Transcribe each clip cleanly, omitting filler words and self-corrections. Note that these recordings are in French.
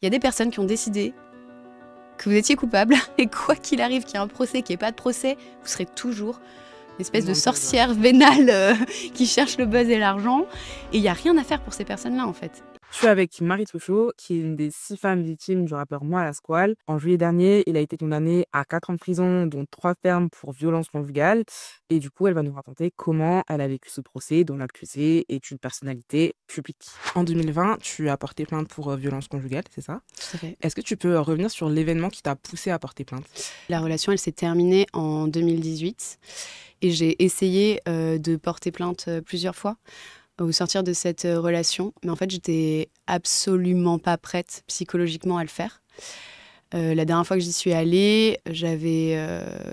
Il y a des personnes qui ont décidé que vous étiez coupable et quoi qu'il arrive, qu'il y ait un procès, qu'il n'y ait pas de procès, vous serez toujours une espèce de sorcière vénale qui cherche le buzz et l'argent. Et il n'y a rien à faire pour ces personnes-là, en fait. Je suis avec Marie Truchot, qui est une des 6 femmes victimes du rappeur Moi à la Squale. En juillet dernier, il a été condamné à 4 ans de prison, dont 3 fermes pour violence conjugale. Et du coup, elle va nous raconter comment elle a vécu ce procès dont l'accusé est une personnalité publique. En 2020, tu as porté plainte pour violence conjugale, c'est ça? Tout à fait. Est-ce que tu peux revenir sur l'événement qui t'a poussé à porter plainte? La relation, elle s'est terminée en 2018 et j'ai essayé de porter plainte plusieurs fois au sortir de cette relation. Mais en fait, j'étais absolument pas prête psychologiquement à le faire. La dernière fois que j'y suis allée, j'avais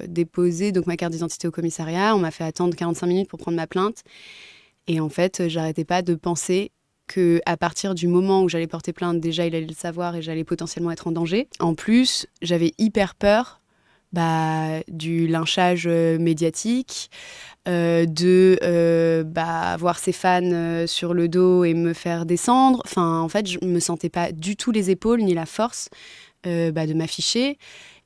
déposé donc ma carte d'identité au commissariat. On m'a fait attendre 45 minutes pour prendre ma plainte. Et en fait, j'arrêtais pas de penser qu'à partir du moment où j'allais porter plainte, déjà, il allait le savoir et j'allais potentiellement être en danger. En plus, j'avais hyper peur du lynchage médiatique, de voir ses fans sur le dos et me faire descendre. Enfin, en fait, je me sentais pas du tout les épaules ni la force de m'afficher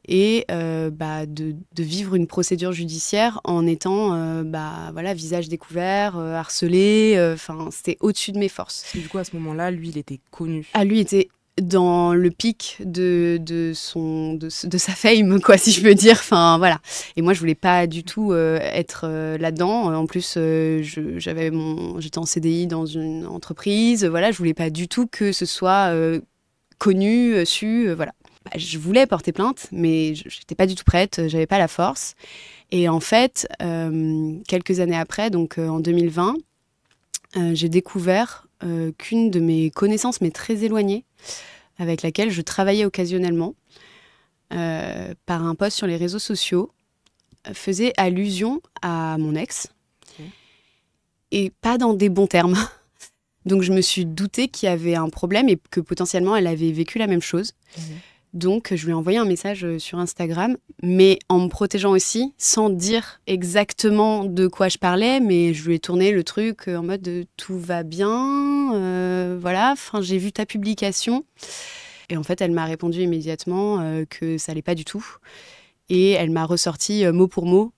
et de vivre une procédure judiciaire en étant visage découvert, harcelé. Enfin, c'était au-dessus de mes forces. Parce que du coup, à ce moment-là, lui, il était connu. Ah, lui était dans le pic de sa fame, quoi, si je veux dire. Enfin, voilà. Et moi, je voulais pas du tout être là-dedans. En plus, j'étais en CDI dans une entreprise. Voilà, je voulais pas du tout que ce soit connu, su, voilà. Je voulais porter plainte, mais j'étais pas du tout prête. J'avais pas la force. Et en fait, quelques années après, donc en 2020, j'ai découvert qu'une de mes connaissances, mais très éloignées, avec laquelle je travaillais occasionnellement, par un post sur les réseaux sociaux, faisait allusion à mon ex, et pas dans des bons termes. Donc je me suis doutée qu'il y avait un problème et que potentiellement elle avait vécu la même chose. Donc je lui ai envoyé un message sur Instagram, mais en me protégeant aussi, sans dire exactement de quoi je parlais, mais je lui ai tourné le truc en mode tout va bien, voilà, enfin, j'ai vu ta publication. Et en fait, elle m'a répondu immédiatement que ça allait pas du tout. Et elle m'a ressorti mot pour mot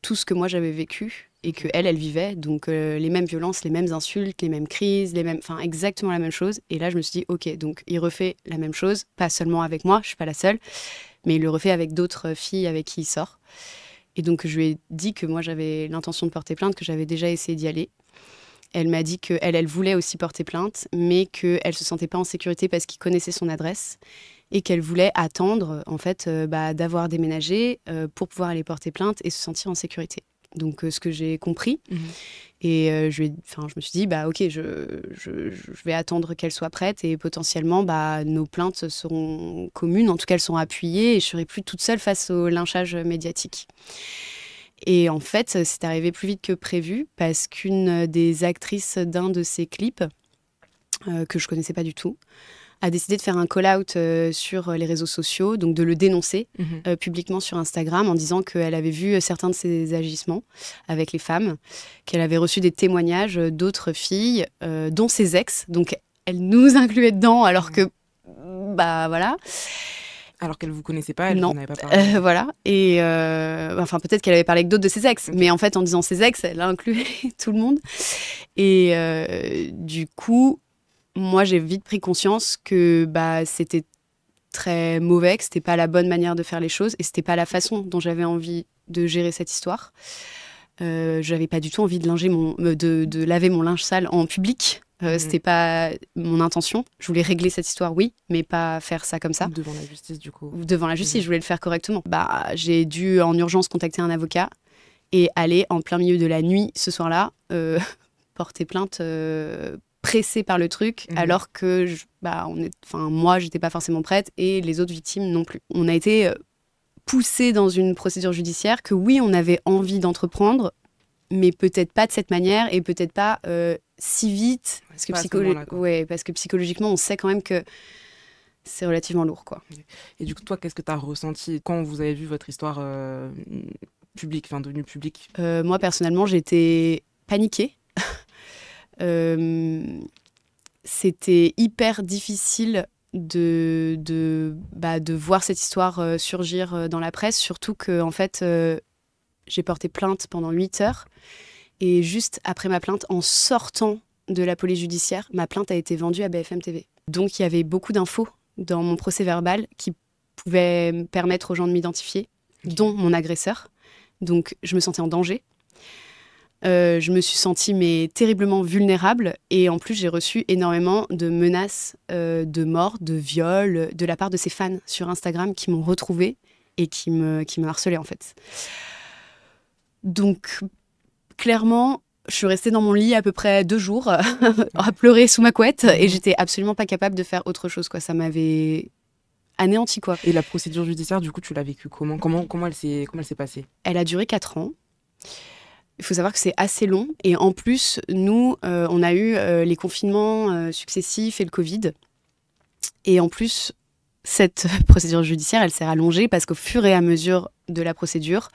tout ce que moi j'avais vécu et que elle vivait. Donc les mêmes violences, les mêmes insultes, les mêmes crises, enfin exactement la même chose. Et là, je me suis dit, ok, donc il refait la même chose, pas seulement avec moi, je suis pas la seule, mais il le refait avec d'autres filles avec qui il sort. Et donc je lui ai dit que moi j'avais l'intention de porter plainte, que j'avais déjà essayé d'y aller. Elle m'a dit qu'elle voulait aussi porter plainte, mais qu'elle ne se sentait pas en sécurité parce qu'il connaissait son adresse et qu'elle voulait attendre en fait, d'avoir déménagé pour pouvoir aller porter plainte et se sentir en sécurité. Donc ce que j'ai compris. Et je me suis dit, ok, je vais attendre qu'elle soit prête et potentiellement nos plaintes seront communes, en tout cas elles seront appuyées et je ne serai plus toute seule face au lynchage médiatique. Et en fait, c'est arrivé plus vite que prévu parce qu'une des actrices d'un de ses clips, que je connaissais pas du tout, a décidé de faire un call-out sur les réseaux sociaux, donc de le dénoncer publiquement sur Instagram en disant qu'elle avait vu certains de ses agissements avec les femmes, qu'elle avait reçu des témoignages d'autres filles, dont ses ex. Donc elle nous incluait dedans alors que, voilà. Alors qu'elle ne vous connaissait pas, elle non. n'en avait pas parlé. Voilà. Et peut-être qu'elle avait parlé avec d'autres de ses ex. Mais en fait, en disant ses ex, elle a inclus tout le monde. Et du coup, moi, j'ai vite pris conscience que c'était très mauvais, que c'était pas la bonne manière de faire les choses et c'était pas la façon dont j'avais envie de gérer cette histoire. J'avais pas du tout envie de laver mon linge sale en public. C'était pas mon intention. Je voulais régler cette histoire, oui, mais pas faire ça comme ça. Devant la justice, du coup. Devant la justice, je voulais le faire correctement. J'ai dû en urgence contacter un avocat et aller en plein milieu de la nuit ce soir-là porter plainte pressée par le truc, alors que moi, j'étais pas forcément prête et les autres victimes non plus. On a été poussés dans une procédure judiciaire que oui, on avait envie d'entreprendre, mais peut-être pas de cette manière et peut-être pas si vite, parce que psychologiquement, on sait quand même que c'est relativement lourd, quoi. Et du coup, toi, qu'est-ce que tu as ressenti quand vous avez vu votre histoire publique, devenue publique? Moi, personnellement, j'étais paniquée. c'était hyper difficile de voir cette histoire surgir dans la presse, surtout que en fait, j'ai porté plainte pendant 8 heures. Et juste après ma plainte, en sortant de la police judiciaire, ma plainte a été vendue à BFM TV. Donc il y avait beaucoup d'infos dans mon procès verbal qui pouvaient me permettre aux gens de m'identifier, dont mon agresseur. Donc je me sentais en danger. Je me suis sentie terriblement vulnérable. Et en plus, j'ai reçu énormément de menaces de mort, de viol, de la part de ces fans sur Instagram qui m'ont retrouvée et qui me harcelaient en fait. Donc, clairement, je suis restée dans mon lit à peu près 2 jours à pleurer sous ma couette et j'étais absolument pas capable de faire autre chose, quoi. Ça m'avait anéanti, quoi. Et la procédure judiciaire, du coup, tu l'as vécue comment ? Comment elle s'est passée ? Elle a duré 4 ans. Il faut savoir que c'est assez long. Et en plus, nous, on a eu les confinements successifs et le Covid. Et en plus, cette procédure judiciaire, elle s'est rallongée parce qu'au fur et à mesure de la procédure,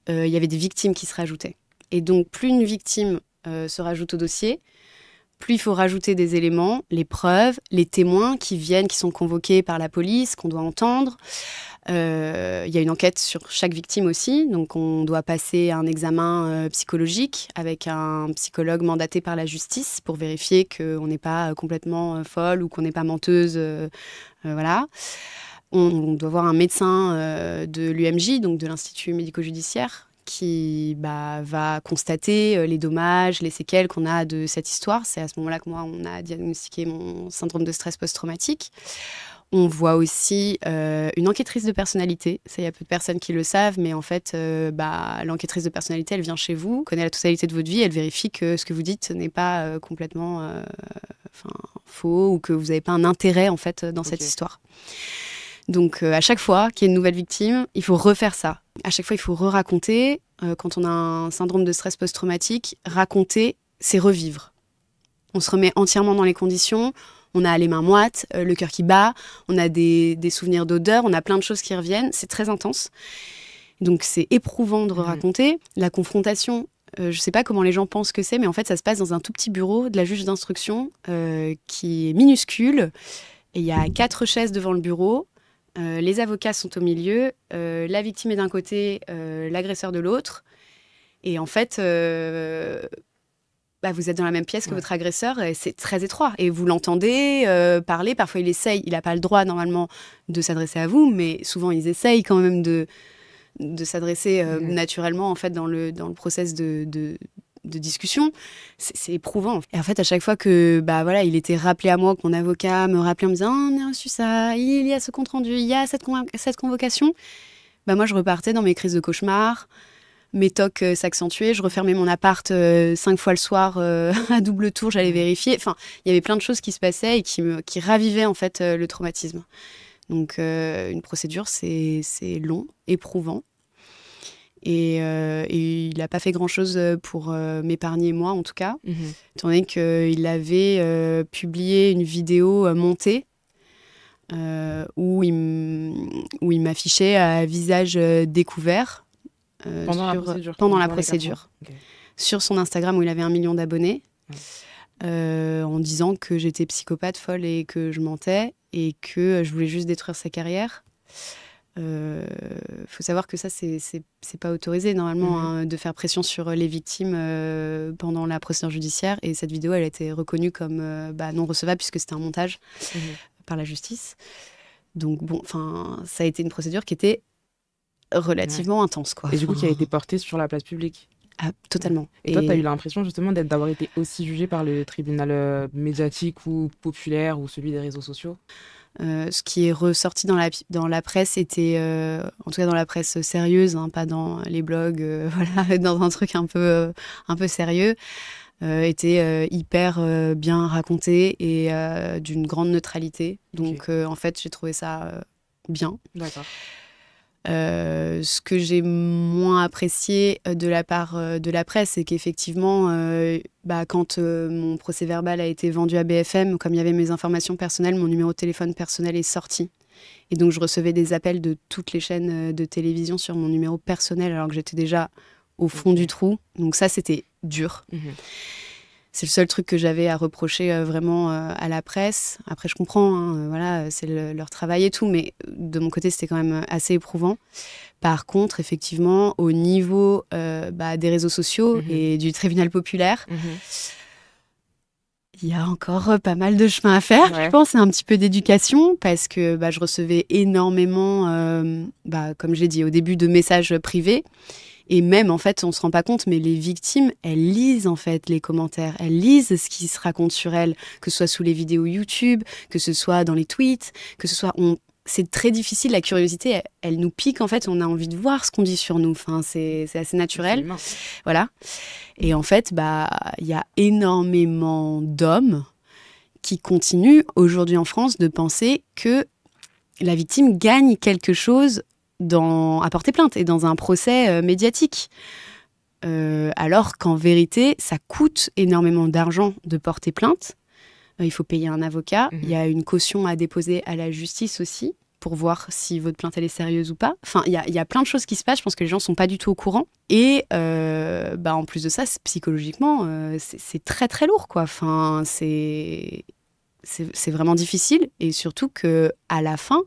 il y avait des victimes qui se rajoutaient. Et donc, plus une victime se rajoute au dossier, plus il faut rajouter des éléments, les preuves, les témoins qui viennent, qui sont convoqués par la police, qu'on doit entendre. Il y a une enquête sur chaque victime aussi, donc on doit passer un examen psychologique avec un psychologue mandaté par la justice pour vérifier qu'on n'est pas complètement folle ou qu'on n'est pas menteuse. Voilà. On doit voir un médecin de l'UMJ, donc de l'Institut médico-judiciaire, qui va constater les dommages, les séquelles qu'on a de cette histoire. C'est à ce moment-là que moi, on a diagnostiqué mon syndrome de stress post-traumatique. On voit aussi une enquêtrice de personnalité. Ça, il y a peu de personnes qui le savent, mais en fait, l'enquêtrice de personnalité, elle vient chez vous, connaît la totalité de votre vie, elle vérifie que ce que vous dites n'est pas complètement faux ou que vous n'avez pas un intérêt en fait dans cette histoire. Donc, à chaque fois qu'il y a une nouvelle victime, il faut refaire ça. À chaque fois, il faut re-raconter. Quand on a un syndrome de stress post-traumatique, raconter, c'est revivre. On se remet entièrement dans les conditions. On a les mains moites, le cœur qui bat. On a des souvenirs d'odeur. On a plein de choses qui reviennent. C'est très intense. Donc, c'est éprouvant de raconter. La confrontation, je ne sais pas comment les gens pensent que c'est, mais en fait, ça se passe dans un tout petit bureau de la juge d'instruction qui est minuscule. Et il y a 4 chaises devant le bureau. Les avocats sont au milieu, la victime est d'un côté, l'agresseur de l'autre. Et en fait, vous êtes dans la même pièce que votre agresseur et c'est très étroit. Et vous l'entendez parler, parfois il essaye, il n'a pas le droit normalement de s'adresser à vous, mais souvent ils essayent quand même de s'adresser naturellement en fait, dans le process de discussion. C'est éprouvant. Et en fait, à chaque fois que il était rappelé à moi, que mon avocat me rappelait en me disant « on a reçu ça, il y a ce compte-rendu, il y a cette convocation », moi, je repartais dans mes crises de cauchemar, mes tocs s'accentuaient, je refermais mon appart 5 fois le soir à double tour, j'allais vérifier. Enfin, il y avait plein de choses qui se passaient et qui ravivaient en fait le traumatisme. Donc, une procédure, c'est long, éprouvant. Et il n'a pas fait grand-chose pour m'épargner, moi en tout cas, étant donné qu'il avait publié une vidéo montée où il m'affichait à visage découvert pendant la procédure. Okay. Sur son Instagram où il avait 1 million d'abonnés, en disant que j'étais psychopathe, folle et que je mentais et que je voulais juste détruire sa carrière. Faut savoir que ça, c'est pas autorisé normalement de faire pression sur les victimes pendant la procédure judiciaire. Et cette vidéo, elle a été reconnue comme non recevable puisque c'était un montage par la justice. Donc bon, ça a été une procédure qui était relativement intense, quoi. Et du coup, qui a été portée sur la place publique. Ah, totalement. Et toi, tu as eu l'impression justement d'avoir été aussi jugée par le tribunal médiatique ou populaire ou celui des réseaux sociaux ? Ce qui est ressorti dans la presse était, en tout cas dans la presse sérieuse, pas dans les blogs, dans un truc un peu sérieux, était hyper bien raconté et d'une grande neutralité. Donc en fait, j'ai trouvé ça bien. D'accord. Ce que j'ai moins apprécié de la part de la presse, c'est qu'effectivement, quand mon procès verbal a été vendu à BFM, comme il y avait mes informations personnelles, mon numéro de téléphone personnel est sorti. Et donc, je recevais des appels de toutes les chaînes de télévision sur mon numéro personnel, alors que j'étais déjà au fond du trou. Donc ça, c'était dur. C'est le seul truc que j'avais à reprocher vraiment à la presse. Après, je comprends, hein, voilà, c'est leur travail et tout, mais de mon côté, c'était quand même assez éprouvant. Par contre, effectivement, au niveau des réseaux sociaux et du tribunal populaire, il y a encore pas mal de chemin à faire, je pense. C'est un petit peu d'éducation parce que je recevais énormément, comme j'ai dit au début, de messages privés. Et même, en fait, on ne se rend pas compte, mais les victimes, elles lisent, en fait, les commentaires. Elles lisent ce qui se raconte sur elles, que ce soit sous les vidéos YouTube, que ce soit dans les tweets, que ce soit... C'est très difficile, la curiosité, elle nous pique, en fait. On a envie de voir ce qu'on dit sur nous. Enfin, c'est assez naturel. Voilà. Et en fait, il y a énormément d'hommes qui continuent, aujourd'hui en France, de penser que la victime gagne quelque chose à porter plainte et dans un procès médiatique. Alors qu'en vérité, ça coûte énormément d'argent de porter plainte. Il faut payer un avocat. Il y a une caution à déposer à la justice aussi pour voir si votre plainte elle est sérieuse ou pas. Enfin, il y a plein de choses qui se passent. Je pense que les gens ne sont pas du tout au courant. Et en plus de ça, psychologiquement, c'est très très lourd, quoi. Enfin, c'est vraiment difficile. Et surtout qu'à la fin,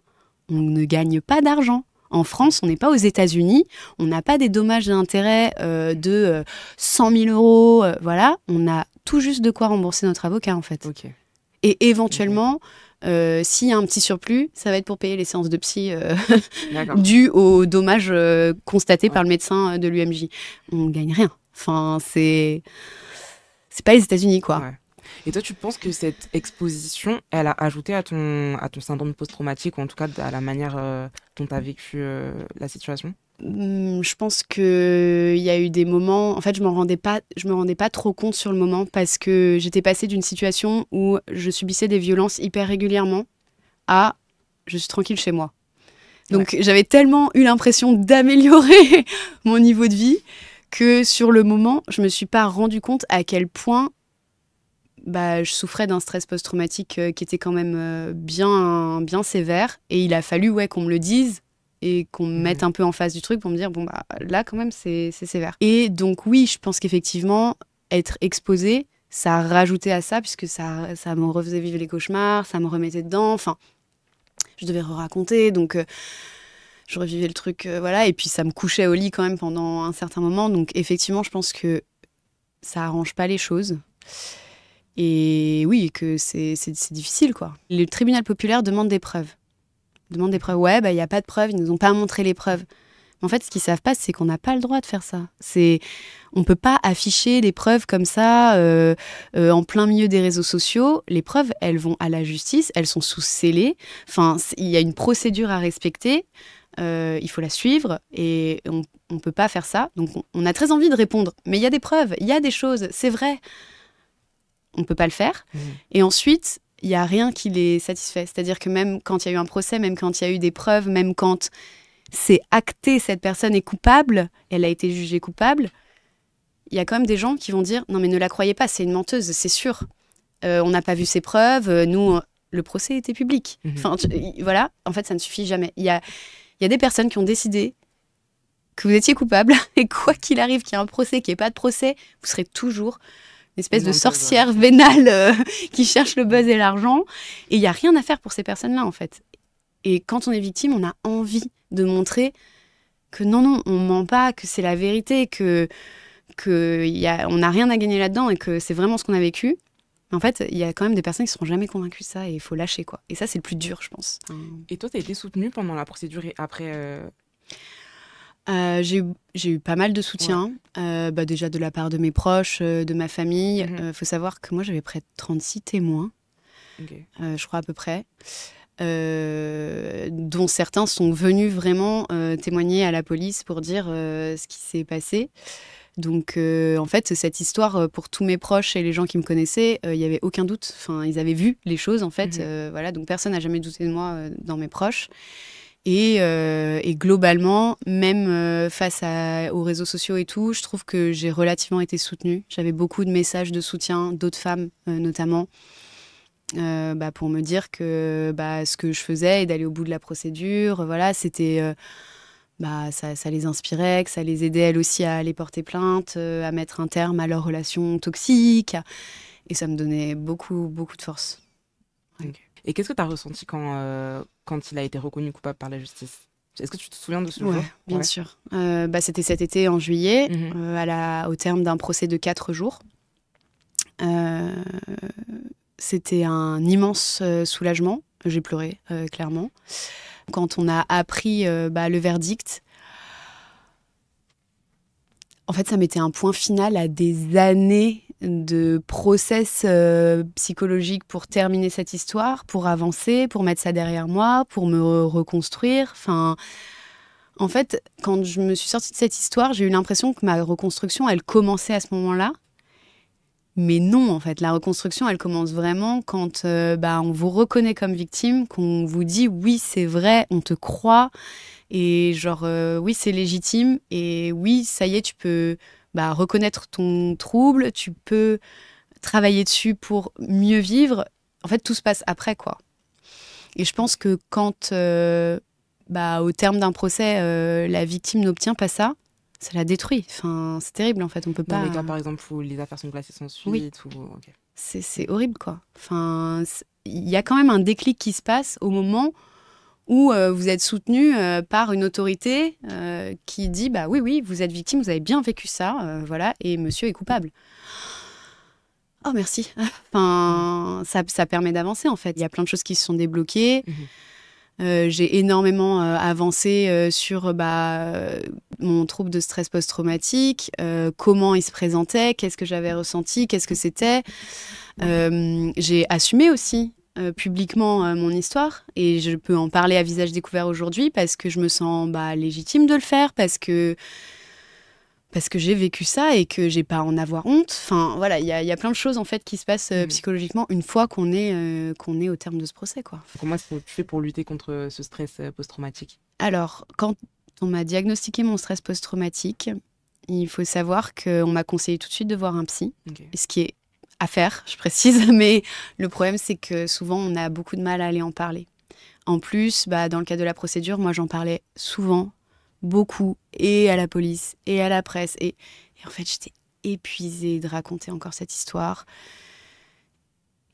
on ne gagne pas d'argent. En France, on n'est pas aux États-Unis, on n'a pas des dommages et intérêts de 100 000 euros, voilà. On a tout juste de quoi rembourser notre avocat, en fait. Okay. Et éventuellement, s'il y a un petit surplus, ça va être pour payer les séances de psy dues aux dommages constatés par le médecin de l'UMJ. On ne gagne rien. Enfin, c'est pas les États-Unis, quoi. Ouais. Et toi, tu penses que cette exposition, elle a ajouté à ton syndrome post-traumatique, ou en tout cas à la manière dont tu as vécu la situation ? Je pense qu'il y a eu des moments... En fait, je me rendais pas trop compte sur le moment parce que j'étais passée d'une situation où je subissais des violences hyper régulièrement à je suis tranquille chez moi. Donc, j'avais tellement eu l'impression d'améliorer mon niveau de vie que sur le moment, je me suis pas rendu compte à quel point je souffrais d'un stress post-traumatique qui était quand même bien sévère. Et il a fallu qu'on me le dise et qu'on me mette un peu en face du truc pour me dire, là, quand même, c'est sévère. Et donc, oui, je pense qu'effectivement, être exposée, ça a rajouté à ça, puisque ça me refaisait vivre les cauchemars, ça me remettait dedans. Enfin, je devais raconter, donc je revivais le truc, voilà. Et puis, ça me couchait au lit quand même pendant un certain moment. Donc, effectivement, je pense que ça arrange pas les choses. Et oui, que c'est difficile, quoi. Le tribunal populaire demande des preuves. Ouais, il n'y a pas de preuves, ils ne nous ont pas montré les preuves. Mais en fait, ce qu'ils ne savent pas, c'est qu'on n'a pas le droit de faire ça. On ne peut pas afficher des preuves comme ça en plein milieu des réseaux sociaux. Les preuves, elles vont à la justice, elles sont sous scellé. Enfin, il y a une procédure à respecter, il faut la suivre et on ne peut pas faire ça. Donc, on a très envie de répondre. Mais il y a des preuves, il y a des choses, c'est vrai. On ne peut pas le faire. Et ensuite, il n'y a rien qui les satisfait. C'est-à-dire que même quand il y a eu un procès, même quand il y a eu des preuves, même quand c'est acté, cette personne est coupable, elle a été jugée coupable, il y a quand même des gens qui vont dire « Non, mais ne la croyez pas, c'est une menteuse, c'est sûr. On n'a pas vu ses preuves, nous, le procès était public. » Enfin, voilà, en fait, ça ne suffit jamais. Il y a des personnes qui ont décidé que vous étiez coupable et quoi qu'il arrive, qu'il y ait un procès, qu'il n'y ait pas de procès, vous serez toujours... une espèce de sorcière vénale qui cherche le buzz et l'argent. Et il n'y a rien à faire pour ces personnes-là, en fait. Et quand on est victime, on a envie de montrer que non, on ne ment pas, que c'est la vérité, on n'a rien à gagner là-dedans et que c'est vraiment ce qu'on a vécu. Mais en fait, il y a quand même des personnes qui ne seront jamais convaincues de ça et il faut lâcher, quoi. Et ça, c'est le plus dur, je pense. Et toi, tu as été soutenue pendant la procédure et après j'ai eu pas mal de soutien, déjà de la part de mes proches, de ma famille. Faut savoir que moi, j'avais près de 36 témoins, je crois à peu près, dont certains sont venus vraiment témoigner à la police pour dire ce qui s'est passé. Donc, en fait, cette histoire, pour tous mes proches et les gens qui me connaissaient, il n'y avait aucun doute. Enfin, ils avaient vu les choses, en fait. Voilà, donc, personne n'a jamais douté de moi dans mes proches. Et globalement, même face aux réseaux sociaux et tout, je trouve que j'ai relativement été soutenue. J'avais beaucoup de messages de soutien, d'autres femmes notamment, pour me dire que ce que je faisais et d'aller au bout de la procédure, voilà, c'était ça les inspirait, que ça les aidait elles aussi à aller porter plainte, à mettre un terme à leurs relations toxiques. Et ça me donnait beaucoup, beaucoup de force. Ouais. Okay. Et qu'est-ce que tu as ressenti quand il a été reconnu coupable par la justice? Est-ce que tu te souviens de ce jour? Bien sûr. C'était cet été, en juillet, au terme d'un procès de 4 jours. C'était un immense soulagement. J'ai pleuré, clairement. Quand on a appris le verdict, en fait, ça mettait un point final à des années de process psychologique pour terminer cette histoire, pour avancer, pour mettre ça derrière moi, pour me reconstruire. Enfin, en fait, quand je me suis sortie de cette histoire, j'ai eu l'impression que ma reconstruction, elle commençait à ce moment-là. Mais non, en fait, la reconstruction, elle commence vraiment quand on vous reconnaît comme victime, qu'on vous dit oui, c'est vrai, on te croit, et genre oui, c'est légitime, et oui, ça y est, tu peux reconnaître ton trouble, tu peux travailler dessus pour mieux vivre. En fait, tout se passe après, quoi. Et je pense que quand, au terme d'un procès, la victime n'obtient pas ça, ça la détruit. Enfin, c'est terrible, en fait. On peut pas... Dans les cas, par exemple, où les affaires sont classées sans suite. Oui. Okay. C'est horrible, quoi. Enfin, il y a quand même un déclic qui se passe au moment où vous êtes soutenu par une autorité qui dit oui, vous êtes victime, vous avez bien vécu ça, voilà, et monsieur est coupable. Oh, merci. Enfin, ça permet d'avancer, en fait. Il y a plein de choses qui se sont débloquées. J'ai énormément avancé sur mon trouble de stress post-traumatique, comment il se présentait, qu'est-ce que j'avais ressenti, qu'est-ce que c'était. J'ai assumé aussi publiquement mon histoire et je peux en parler à visage découvert aujourd'hui parce que je me sens légitime de le faire, parce que j'ai vécu ça et que j'ai pas à en avoir honte. Enfin, voilà, il y a plein de choses en fait qui se passent psychologiquement une fois qu'on est au terme de ce procès, quoi. Comment est-ce que tu fais pour lutter contre ce stress post-traumatique? Alors, quand on m'a diagnostiqué mon stress post-traumatique, il faut savoir qu'on m'a conseillé tout de suite de voir un psy, ce qui est à faire, je précise, mais le problème c'est que souvent on a beaucoup de mal à aller en parler. En plus, dans le cadre de la procédure, moi j'en parlais souvent, beaucoup, et à la police, et à la presse. Et en fait, j'étais épuisée de raconter encore cette histoire.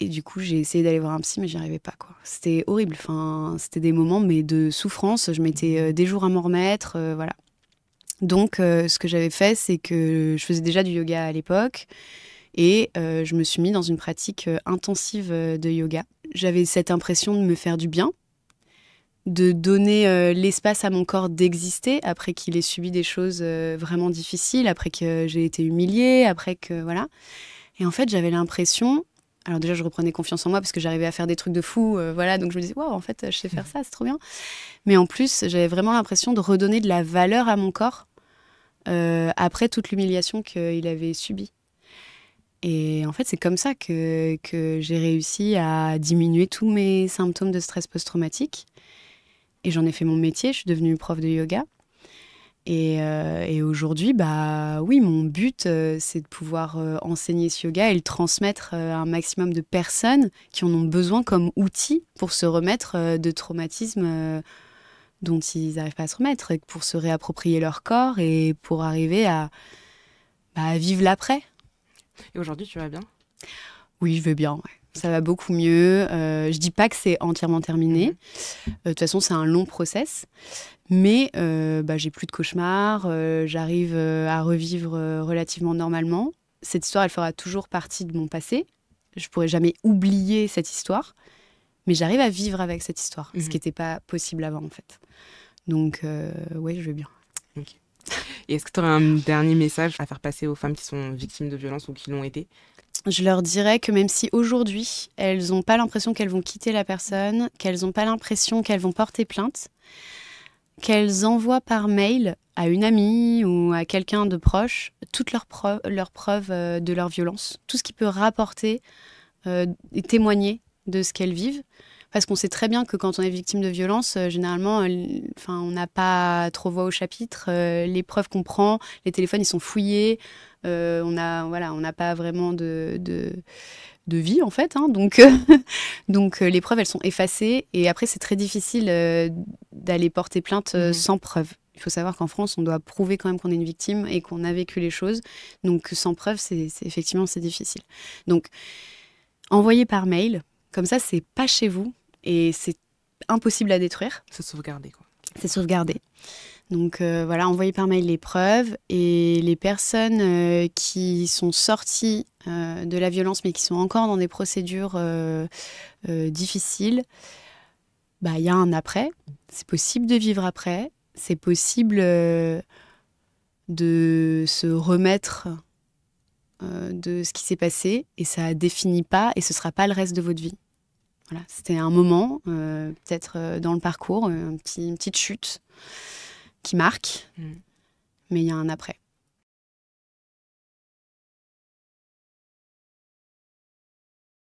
Et du coup, j'ai essayé d'aller voir un psy, mais j'y arrivais pas, quoi. C'était horrible. Enfin, c'était des moments de souffrance. Je mettais des jours à m'en remettre, voilà. Donc, ce que j'avais fait, c'est que je faisais déjà du yoga à l'époque. Et je me suis mis dans une pratique intensive de yoga. J'avais cette impression de me faire du bien, de donner l'espace à mon corps d'exister après qu'il ait subi des choses vraiment difficiles, après que j'ai été humiliée, après que... Voilà. Et en fait, j'avais l'impression... Alors déjà, je reprenais confiance en moi parce que j'arrivais à faire des trucs de fou, voilà. Donc je me disais, waouh, en fait, je sais faire ça, c'est trop bien. Mais en plus, j'avais vraiment l'impression de redonner de la valeur à mon corps après toute l'humiliation qu'il avait subie. Et en fait, c'est comme ça que j'ai réussi à diminuer tous mes symptômes de stress post-traumatique. Et j'en ai fait mon métier, je suis devenue prof de yoga. Et aujourd'hui, oui, mon but, c'est de pouvoir enseigner ce yoga et le transmettre à un maximum de personnes qui en ont besoin comme outil pour se remettre de traumatismes dont ils n'arrivent pas à se remettre, et pour se réapproprier leur corps et pour arriver à vivre l'après. Et aujourd'hui, tu vas bien? Oui, je vais bien, ouais. Ça va beaucoup mieux. Je dis pas que c'est entièrement terminé. De toute façon, c'est un long process. Mais j'ai plus de cauchemars. J'arrive à revivre relativement normalement. Cette histoire, elle fera toujours partie de mon passé. Je pourrai jamais oublier cette histoire. Mais j'arrive à vivre avec cette histoire, ce qui n'était pas possible avant, en fait. Donc, ouais, je vais bien. Okay. Et est-ce que tu aurais un dernier message à faire passer aux femmes qui sont victimes de violences ou qui l'ont été? Je leur dirais que même si aujourd'hui, elles n'ont pas l'impression qu'elles vont quitter la personne, qu'elles n'ont pas l'impression qu'elles vont porter plainte, qu'elles envoient par mail à une amie ou à quelqu'un de proche toutes leurs preuves de leur violence, tout ce qui peut rapporter et témoigner de ce qu'elles vivent. Parce qu'on sait très bien que quand on est victime de violence, généralement, on n'a pas trop voix au chapitre. Les preuves qu'on prend, les téléphones, ils sont fouillés. On n'a pas vraiment de vie, en fait. Hein, donc les preuves, elles sont effacées. Et après, c'est très difficile d'aller porter plainte sans preuve. Il faut savoir qu'en France, on doit prouver quand même qu'on est une victime et qu'on a vécu les choses. Donc, sans preuve, effectivement, c'est difficile. Donc, envoyer par mail, comme ça, c'est pas chez vous et c'est impossible à détruire. C'est sauvegardé, quoi. C'est sauvegardé. Donc voilà, envoyer par mail les preuves et les personnes qui sont sorties de la violence mais qui sont encore dans des procédures difficiles, il y a un après. C'est possible de vivre après. C'est possible de se remettre de ce qui s'est passé et ça définit pas et ce sera pas le reste de votre vie. Voilà, c'était un moment, peut-être dans le parcours, une petite chute qui marque, mais il y a un après.